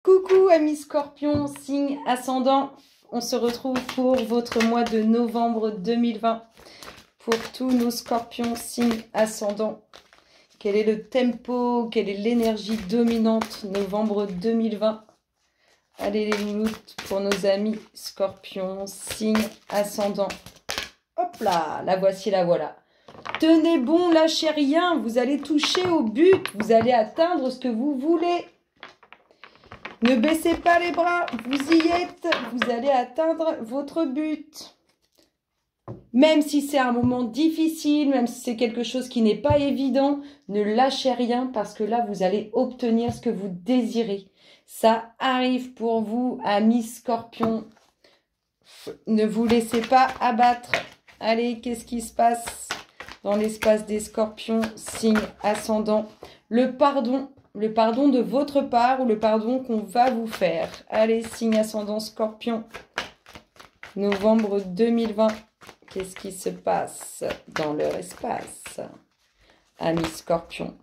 Coucou amis Scorpion, signe ascendant. On se retrouve pour votre mois de novembre 2020. Pour tous nos Scorpions, signe ascendant. Quel est le tempo, quelle est l'énergie dominante novembre 2020? Allez les loulous pour nos amis Scorpions, signe ascendant. Hop là, la voici, la voilà. Tenez bon, lâchez rien, vous allez toucher au but, vous allez atteindre ce que vous voulez. Ne baissez pas les bras, vous y êtes, vous allez atteindre votre but. Même si c'est un moment difficile, même si c'est quelque chose qui n'est pas évident, ne lâchez rien parce que là, vous allez obtenir ce que vous désirez. Ça arrive pour vous, amis Scorpions. Ne vous laissez pas abattre. Allez, qu'est-ce qui se passe dans l'espace des Scorpions, signe ascendant? Le pardon de votre part ou le pardon qu'on va vous faire. Allez, signe ascendant Scorpion, novembre 2020. Qu'est-ce qui se passe dans leur espace, amis Scorpion?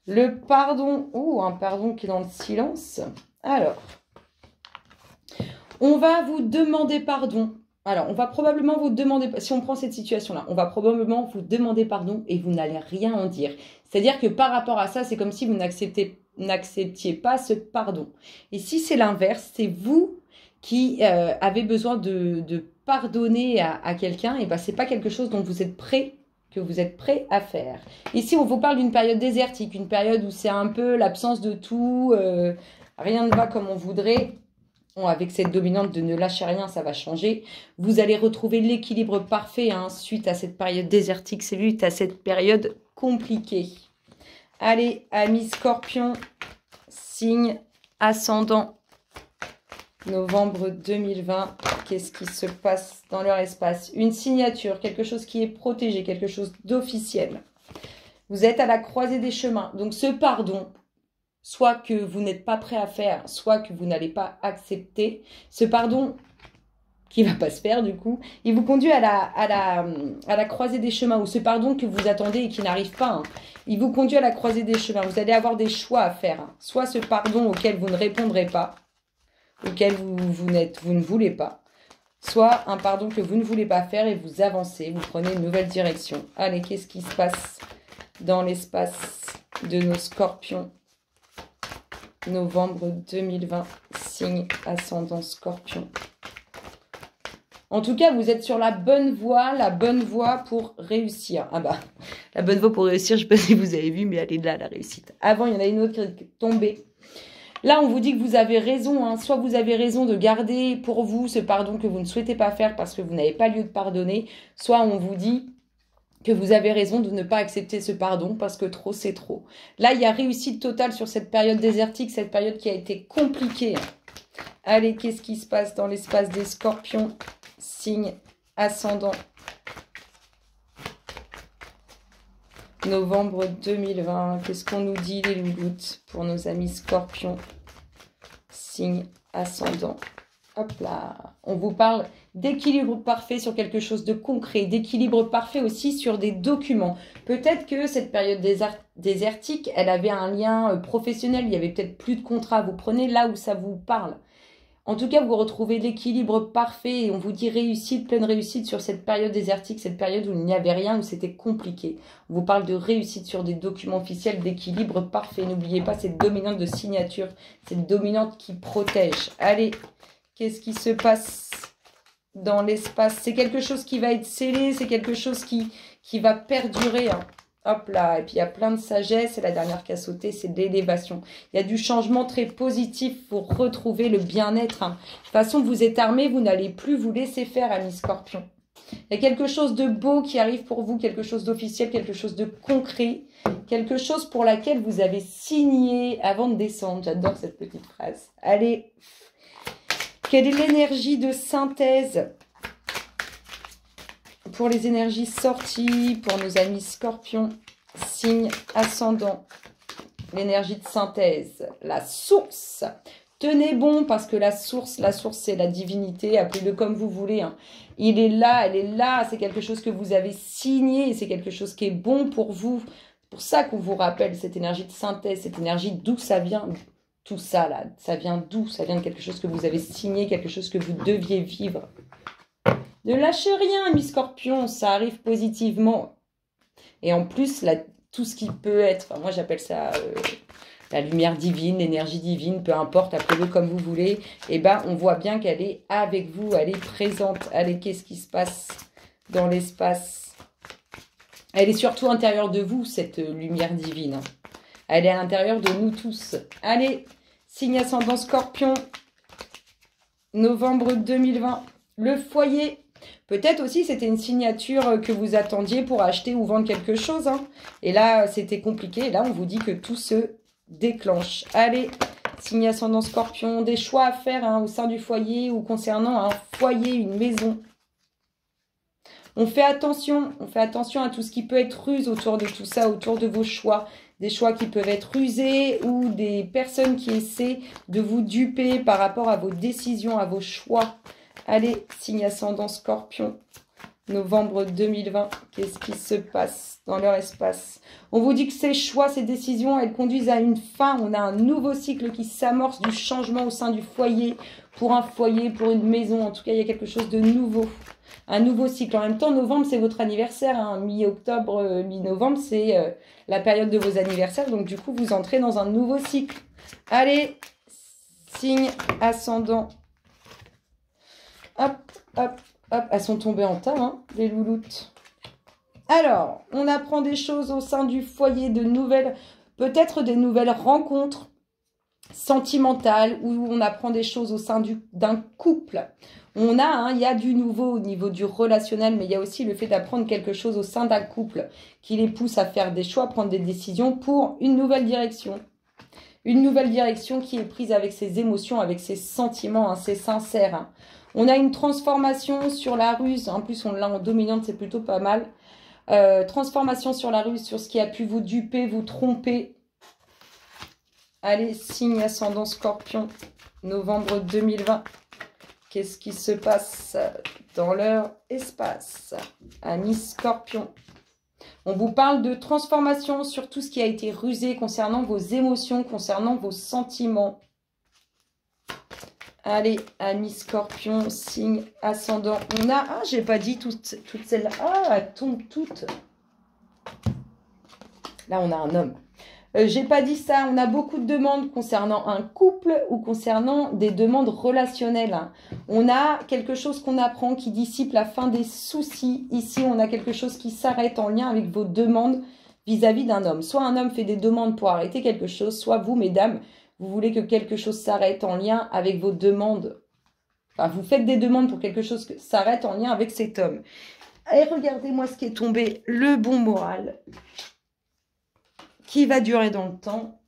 Le pardon, un pardon qui est dans le silence. Alors, on va vous demander pardon. Alors, on va probablement vous demander, si on prend cette situation-là, on va probablement vous demander pardon et vous n'allez rien en dire. C'est-à-dire que par rapport à ça, c'est comme si vous n'acceptiez pas ce pardon. Et si c'est l'inverse, c'est vous qui avez besoin de pardonner à quelqu'un, et ben c'est pas quelque chose dont vous êtes prêt, à faire. Ici, on vous parle d'une période désertique, une période où c'est un peu l'absence de tout, rien ne va comme on voudrait. Bon, avec cette dominante de ne lâcher rien, ça va changer. Vous allez retrouver l'équilibre parfait suite à cette période désertique, suite à cette période compliquée. Allez, amis Scorpions, signe ascendant, novembre 2020, qu'est-ce qui se passe dans leur espace? Une signature, quelque chose qui est protégé, quelque chose d'officiel. Vous êtes à la croisée des chemins. Donc ce pardon, soit que vous n'êtes pas prêt à faire, soit que vous n'allez pas accepter, ce pardon qui va pas se faire du coup, il vous conduit à la croisée des chemins, ou ce pardon que vous attendez et qui n'arrive pas, il vous conduit à la croisée des chemins. Vous allez avoir des choix à faire, soit ce pardon auquel vous ne répondrez pas, auquel vous ne voulez pas, soit un pardon que vous ne voulez pas faire et vous avancez, vous prenez une nouvelle direction. Allez, qu'est-ce qui se passe dans l'espace de nos Scorpions, novembre 2020, signe ascendant Scorpion? En tout cas, vous êtes sur la bonne voie pour réussir. Ah bah, la bonne voie pour réussir, je ne sais pas si vous avez vu, mais elle est là, la réussite. Avant, il y en a une autre qui est tombée. Là, on vous dit que vous avez raison. Soit vous avez raison de garder pour vous ce pardon que vous ne souhaitez pas faire parce que vous n'avez pas lieu de pardonner. Soit on vous dit que vous avez raison de ne pas accepter ce pardon parce que trop, c'est trop. Là, il y a réussite totale sur cette période désertique, cette période qui a été compliquée. Allez, qu'est-ce qui se passe dans l'espace des Scorpions, signe ascendant, novembre 2020. Qu'est-ce qu'on nous dit, les louloutes, pour nos amis Scorpions, signe ascendant? Hop là, on vous parle d'équilibre parfait sur quelque chose de concret, d'équilibre parfait aussi sur des documents. Peut-être que cette période désertique, elle avait un lien professionnel, il y avait peut-être plus de contrats. Vous prenez là où ça vous parle. En tout cas, vous retrouvez l'équilibre parfait et on vous dit réussite, pleine réussite sur cette période désertique, cette période où il n'y avait rien, où c'était compliqué. On vous parle de réussite sur des documents officiels, d'équilibre parfait. N'oubliez pas cette dominante de signature, cette dominante qui protège. Allez, qu'est-ce qui se passe dans l'espace? C'est quelque chose qui va être scellé, c'est quelque chose qui va perdurer. Hop là, et puis il y a plein de sagesse, et la dernière qui a sauté, c'est de l'élévation. Il y a du changement très positif pour retrouver le bien-être. De toute façon, vous êtes armés, vous n'allez plus vous laisser faire, amis Scorpions. Il y a quelque chose de beau qui arrive pour vous, quelque chose d'officiel, quelque chose de concret, quelque chose pour laquelle vous avez signé avant de descendre. J'adore cette petite phrase. Allez, quelle est l'énergie de synthèse pour les énergies sorties, pour nos amis Scorpions, signe ascendant, l'énergie de synthèse, la source. Tenez bon parce que la source c'est la divinité, appelez-le comme vous voulez. Il est là, elle est là, c'est quelque chose que vous avez signé, c'est quelque chose qui est bon pour vous. C'est pour ça qu'on vous rappelle cette énergie de synthèse, cette énergie d'où ça vient. tout ça là, ça vient d'où? Ça vient de quelque chose que vous avez signé, quelque chose que vous deviez vivre. Ne lâchez rien, mi Scorpion, ça arrive positivement. Et en plus, là, tout ce qui peut être, enfin, moi j'appelle ça la lumière divine, l'énergie divine, peu importe, appelez-le comme vous voulez, et ben on voit bien qu'elle est avec vous, elle est présente. Allez, qu'est-ce qui se passe dans l'espace? Elle est surtout à l'intérieur de vous, cette lumière divine. Elle est à l'intérieur de nous tous. Allez, signe ascendant Scorpion, novembre 2020, le foyer. Peut-être aussi c'était une signature que vous attendiez pour acheter ou vendre quelque chose. Hein. Et là, c'était compliqué. Et là, on vous dit que tout se déclenche. Allez, signe ascendant Scorpion, des choix à faire hein, au sein du foyer ou concernant un foyer, une maison. On fait attention à tout ce qui peut être ruse autour de tout ça, autour de vos choix. Des choix qui peuvent être rusés ou des personnes qui essaient de vous duper par rapport à vos décisions, à vos choix. Allez, signe ascendant Scorpion, novembre 2020, qu'est-ce qui se passe dans leur espace? On vous dit que ces choix, ces décisions, elles conduisent à une fin. On a un nouveau cycle qui s'amorce du changement au sein du foyer, pour un foyer, pour une maison. En tout cas, il y a quelque chose de nouveau. Un nouveau cycle. En même temps, novembre, c'est votre anniversaire. Hein. Mi-octobre, mi-novembre, c'est la période de vos anniversaires. Donc, du coup, vous entrez dans un nouveau cycle. Allez, signe ascendant. Hop, hop, hop. Elles sont tombées en tas, hein, les louloutes. Alors, on apprend des choses au sein du foyer, de nouvelles, peut-être des nouvelles rencontres sentimentales, où on apprend des choses au sein d'un couple. On a, hein, il y a du nouveau au niveau du relationnel, mais il y a aussi le fait d'apprendre quelque chose au sein d'un couple qui les pousse à faire des choix, à prendre des décisions pour une nouvelle direction. Une nouvelle direction qui est prise avec ses émotions, avec ses sentiments, hein, c'est sincère. Hein. On a une transformation sur la ruse, en plus on l'a en dominante, c'est plutôt pas mal. Transformation sur la ruse, sur ce qui a pu vous duper, vous tromper. Allez, signe ascendant Scorpion, novembre 2020. Qu'est-ce qui se passe dans leur espace? Amis Scorpion. On vous parle de transformation sur tout ce qui a été rusé concernant vos émotions, concernant vos sentiments. Allez, amis Scorpion, signe ascendant. On a... Ah, j'ai pas dit toutes celles-là. Ah, elles tombent toutes. Là, on a un homme. J'ai pas dit ça. On a beaucoup de demandes concernant un couple ou concernant des demandes relationnelles. On a quelque chose qu'on apprend qui dissipe la fin des soucis. Ici, on a quelque chose qui s'arrête en lien avec vos demandes vis-à-vis d'un homme. Soit un homme fait des demandes pour arrêter quelque chose, soit vous, mesdames, vous voulez que quelque chose s'arrête en lien avec vos demandes. Enfin, vous faites des demandes pour quelque chose qui s'arrête en lien avec cet homme. Et regardez-moi ce qui est tombé. Le bon moral. Qui va durer dans le temps.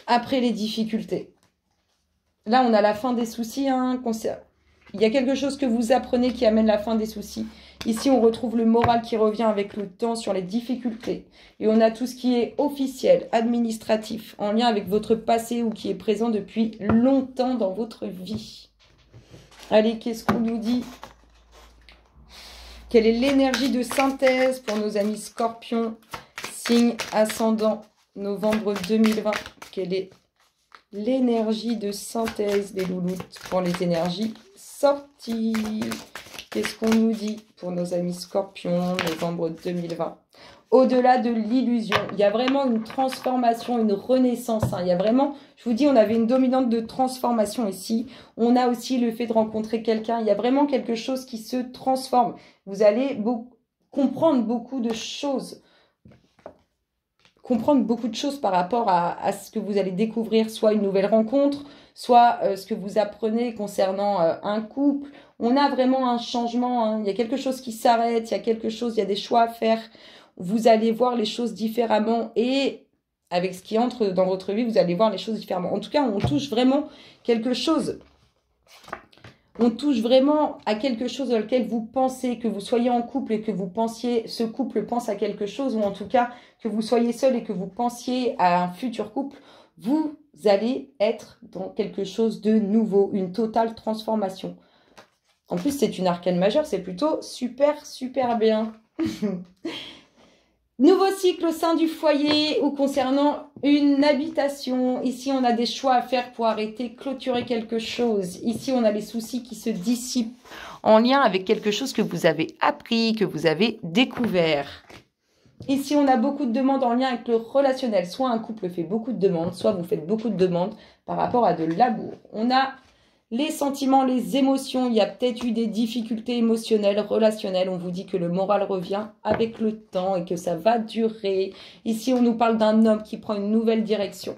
Après les difficultés. Là, on a la fin des soucis. Hein, il y a quelque chose que vous apprenez qui amène la fin des soucis. Ici, on retrouve le moral qui revient avec le temps sur les difficultés. Et on a tout ce qui est officiel, administratif, en lien avec votre passé ou qui est présent depuis longtemps dans votre vie. Allez, qu'est-ce qu'on nous dit? Quelle est l'énergie de synthèse pour nos amis Scorpions? Signe ascendant, novembre 2020. Quelle est l'énergie de synthèse des louloutes pour les énergies sorties? Qu'est-ce qu'on nous dit pour nos amis Scorpions, novembre 2020? Au-delà de l'illusion, il y a vraiment une transformation, une renaissance. Hein. Il y a vraiment, je vous dis, on avait une dominante de transformation ici. On a aussi le fait de rencontrer quelqu'un. Il y a vraiment quelque chose qui se transforme. Vous allez comprendre beaucoup de choses. Comprendre beaucoup de choses par rapport à ce que vous allez découvrir, soit une nouvelle rencontre, soit ce que vous apprenez concernant un couple. On a vraiment un changement, hein. Il y a quelque chose qui s'arrête, il y a quelque chose, il y a des choix à faire. Vous allez voir les choses différemment et avec ce qui entre dans votre vie, vous allez voir les choses différemment. En tout cas, on touche vraiment quelque chose. On touche vraiment à quelque chose dans lequel vous pensez, que vous soyez en couple et que vous pensiez, ce couple pense à quelque chose, ou en tout cas que vous soyez seul et que vous pensiez à un futur couple, vous allez être dans quelque chose de nouveau, une totale transformation. En plus, c'est une arcane majeure, c'est plutôt super, super bien. Nouveau cycle au sein du foyer ou concernant une habitation. Ici, on a des choix à faire pour arrêter, clôturer quelque chose. Ici, on a les soucis qui se dissipent en lien avec quelque chose que vous avez appris, que vous avez découvert. Ici, on a beaucoup de demandes en lien avec le relationnel. Soit un couple fait beaucoup de demandes, soit vous faites beaucoup de demandes par rapport à de l'amour. On a les sentiments, les émotions. Il y a peut-être eu des difficultés émotionnelles, relationnelles. On vous dit que le moral revient avec le temps et que ça va durer. Ici, on nous parle d'un homme qui prend une nouvelle direction.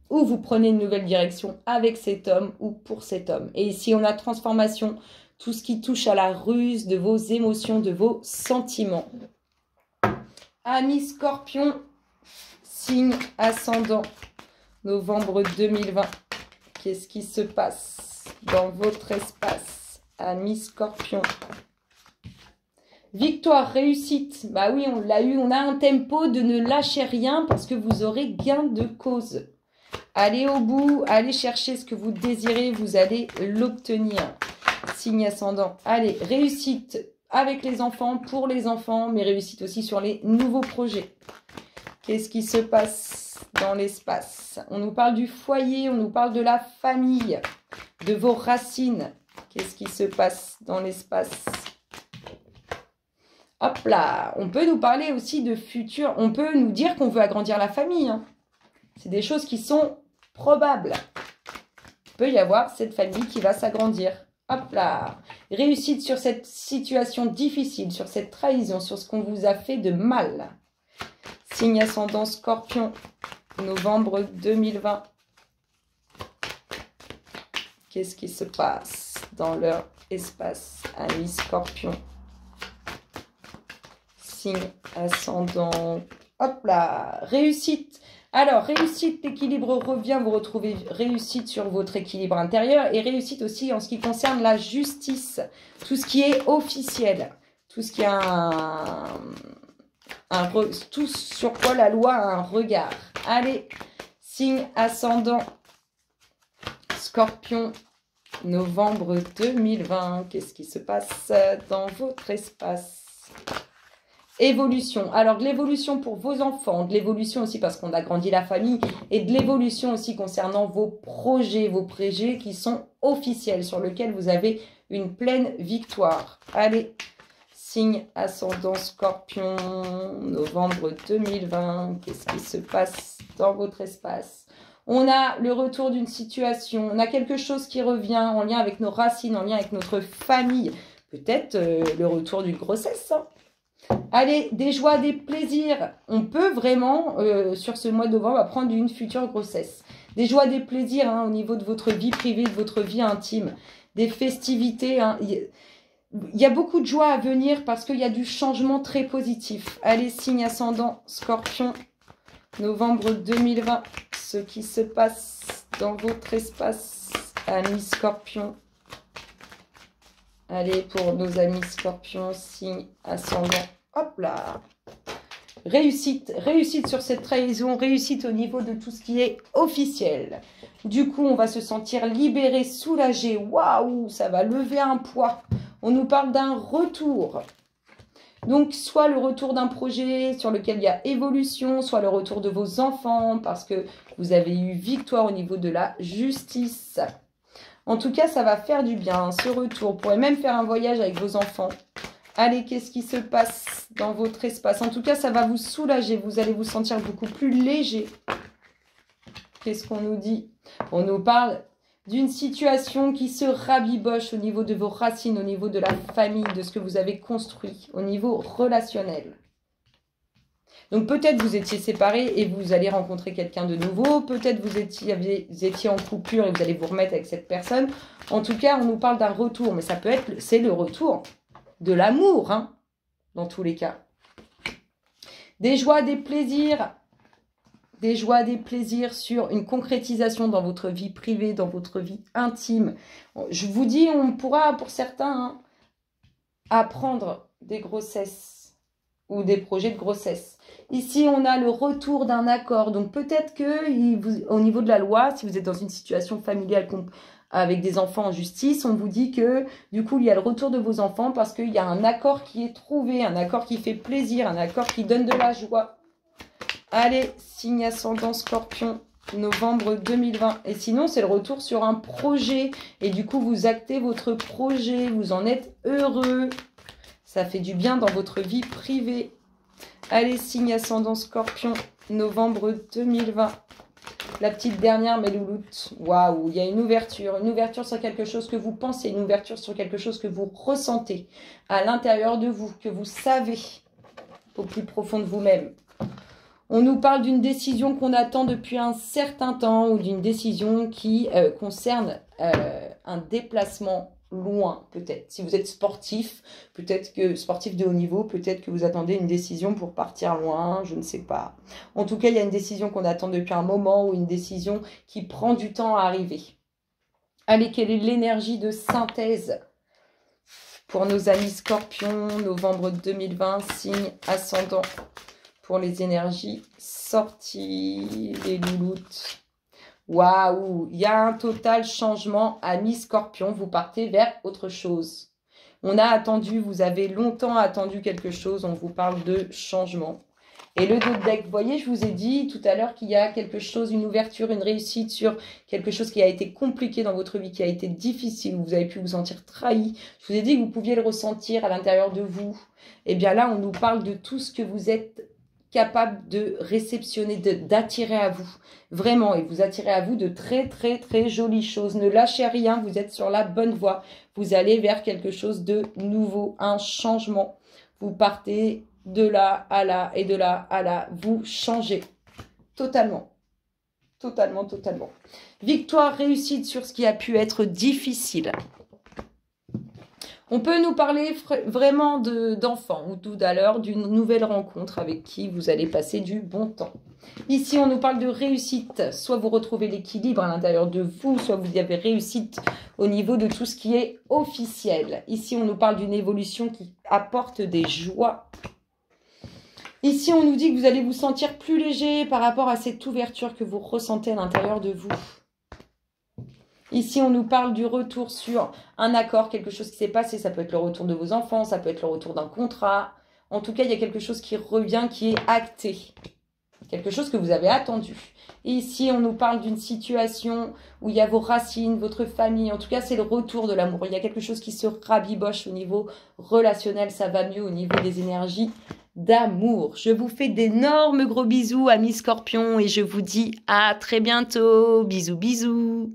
Ou vous prenez une nouvelle direction avec cet homme ou pour cet homme. Et ici, on a transformation, tout ce qui touche à la ruse de vos émotions, de vos sentiments. Amis Scorpion, signe ascendant, novembre 2020. Qu'est-ce qui se passe dans votre espace, amis Scorpion? Victoire, réussite. Bah oui, on l'a eu. On a un tempo de ne lâcher rien parce que vous aurez gain de cause. Allez au bout, allez chercher ce que vous désirez, vous allez l'obtenir. Signe ascendant. Allez, réussite avec les enfants, pour les enfants, mais réussite aussi sur les nouveaux projets. Qu'est-ce qui se passe dans l'espace? On nous parle du foyer, on nous parle de la famille, de vos racines. Qu'est-ce qui se passe dans l'espace? Hop là, on peut nous parler aussi de futur. On peut nous dire qu'on veut agrandir la famille. Hein. C'est des choses qui sont probables. Il peut y avoir cette famille qui va s'agrandir. Hop là, réussite sur cette situation difficile, sur cette trahison, sur ce qu'on vous a fait de mal. Signe ascendant Scorpion, novembre 2020. Qu'est-ce qui se passe dans leur espace, amis Scorpion? Signe ascendant, hop là, réussite. Alors, réussite, l'équilibre revient, vous retrouvez réussite sur votre équilibre intérieur et réussite aussi en ce qui concerne la justice, tout ce qui est officiel, tout ce qui a tout sur quoi la loi a un regard. Allez, signe ascendant Scorpion, novembre 2020. Qu'est-ce qui se passe dans votre espace? Évolution. Alors, de l'évolution pour vos enfants, de l'évolution aussi parce qu'on a grandi la famille et de l'évolution aussi concernant vos projets qui sont officiels, sur lesquels vous avez une pleine victoire. Allez, signe ascendant Scorpion, novembre 2020. Qu'est-ce qui se passe dans votre espace? On a le retour d'une situation, on a quelque chose qui revient en lien avec nos racines, en lien avec notre famille. Peut-être le retour d'une grossesse, hein. Allez, des joies, des plaisirs. On peut vraiment, sur ce mois de novembre, apprendre une future grossesse. Des joies, des plaisirs hein, au niveau de votre vie privée, de votre vie intime. Des festivités. Hein. Il y a beaucoup de joie à venir parce qu'il y a du changement très positif. Allez, signe ascendant Scorpion, novembre 2020. Ce qui se passe dans votre espace, amis Scorpion. Allez, pour nos amis Scorpions, signe ascendant. Hop là. Réussite. Réussite sur cette trahison. Réussite au niveau de tout ce qui est officiel. Du coup, on va se sentir libéré, soulagé. Waouh, ça va lever un poids. On nous parle d'un retour. Donc, soit le retour d'un projet sur lequel il y a évolution, soit le retour de vos enfants parce que vous avez eu victoire au niveau de la justice. En tout cas, ça va faire du bien, ce retour. Vous pourrez même faire un voyage avec vos enfants. Allez, qu'est-ce qui se passe dans votre espace? En tout cas, ça va vous soulager. Vous allez vous sentir beaucoup plus léger. Qu'est-ce qu'on nous dit? On nous parle d'une situation qui se rabiboche au niveau de vos racines, au niveau de la famille, de ce que vous avez construit, au niveau relationnel. Donc peut-être vous étiez séparés et vous allez rencontrer quelqu'un de nouveau. Peut-être vous étiez en coupure et vous allez vous remettre avec cette personne. En tout cas, on nous parle d'un retour. Mais ça peut être, c'est le retour de l'amour, hein, dans tous les cas. Des joies, des plaisirs. Des joies, des plaisirs sur une concrétisation dans votre vie privée, dans votre vie intime. Je vous dis, on pourra, pour certains, hein, apprendre des grossesses ou des projets de grossesse. Ici, on a le retour d'un accord. Donc, peut-être que au niveau de la loi, si vous êtes dans une situation familiale avec des enfants en justice, on vous dit que, du coup, il y a le retour de vos enfants parce qu'il y a un accord qui est trouvé, un accord qui fait plaisir, un accord qui donne de la joie. Allez, signe ascendant Scorpion, novembre 2020. Et sinon, c'est le retour sur un projet. Et du coup, vous actez votre projet, vous en êtes heureux. Ça fait du bien dans votre vie privée. Allez, signe ascendant Scorpion, novembre 2020. La petite dernière, mes louloutes. Waouh, il y a une ouverture sur quelque chose que vous pensez, une ouverture sur quelque chose que vous ressentez à l'intérieur de vous, que vous savez au plus profond de vous-même. On nous parle d'une décision qu'on attend depuis un certain temps ou d'une décision qui concerne un déplacement loin, peut-être. Si vous êtes sportif, peut-être que sportif de haut niveau, peut-être que vous attendez une décision pour partir loin, je ne sais pas. En tout cas, il y a une décision qu'on attend depuis un moment ou une décision qui prend du temps à arriver. Allez, quelle est l'énergie de synthèse pour nos amis Scorpions, novembre 2020, signe ascendant pour les énergies sorties, les louloutes. Waouh, il y a un total changement, amis Scorpion, vous partez vers autre chose. On a attendu, vous avez longtemps attendu quelque chose, on vous parle de changement. Et le dos de deck, vous voyez, je vous ai dit tout à l'heure qu'il y a quelque chose, une ouverture, une réussite sur quelque chose qui a été compliqué dans votre vie, qui a été difficile, où vous avez pu vous sentir trahi. Je vous ai dit que vous pouviez le ressentir à l'intérieur de vous. Et bien là, on nous parle de tout ce que vous êtes capable de réceptionner, d'attirer à vous. Vraiment, et vous attirez à vous de très, très, très jolies choses. Ne lâchez rien, vous êtes sur la bonne voie. Vous allez vers quelque chose de nouveau, un changement. Vous partez de là à là et de là à là. Vous changez totalement. Totalement, totalement. Victoire, réussite sur ce qui a pu être difficile. On peut nous parler vraiment d'enfants ou tout à l'heure d'une nouvelle rencontre avec qui vous allez passer du bon temps. Ici, on nous parle de réussite. Soit vous retrouvez l'équilibre à l'intérieur de vous, soit vous avez réussite au niveau de tout ce qui est officiel. Ici, on nous parle d'une évolution qui apporte des joies. Ici, on nous dit que vous allez vous sentir plus léger par rapport à cette ouverture que vous ressentez à l'intérieur de vous. Ici, on nous parle du retour sur un accord, quelque chose qui s'est passé. Ça peut être le retour de vos enfants, ça peut être le retour d'un contrat. En tout cas, il y a quelque chose qui revient, qui est acté. Quelque chose que vous avez attendu. Et ici, on nous parle d'une situation où il y a vos racines, votre famille. En tout cas, c'est le retour de l'amour. Il y a quelque chose qui se rabiboche au niveau relationnel. Ça va mieux au niveau des énergies d'amour. Je vous fais d'énormes gros bisous, amis Scorpions, et je vous dis à très bientôt. Bisous, bisous.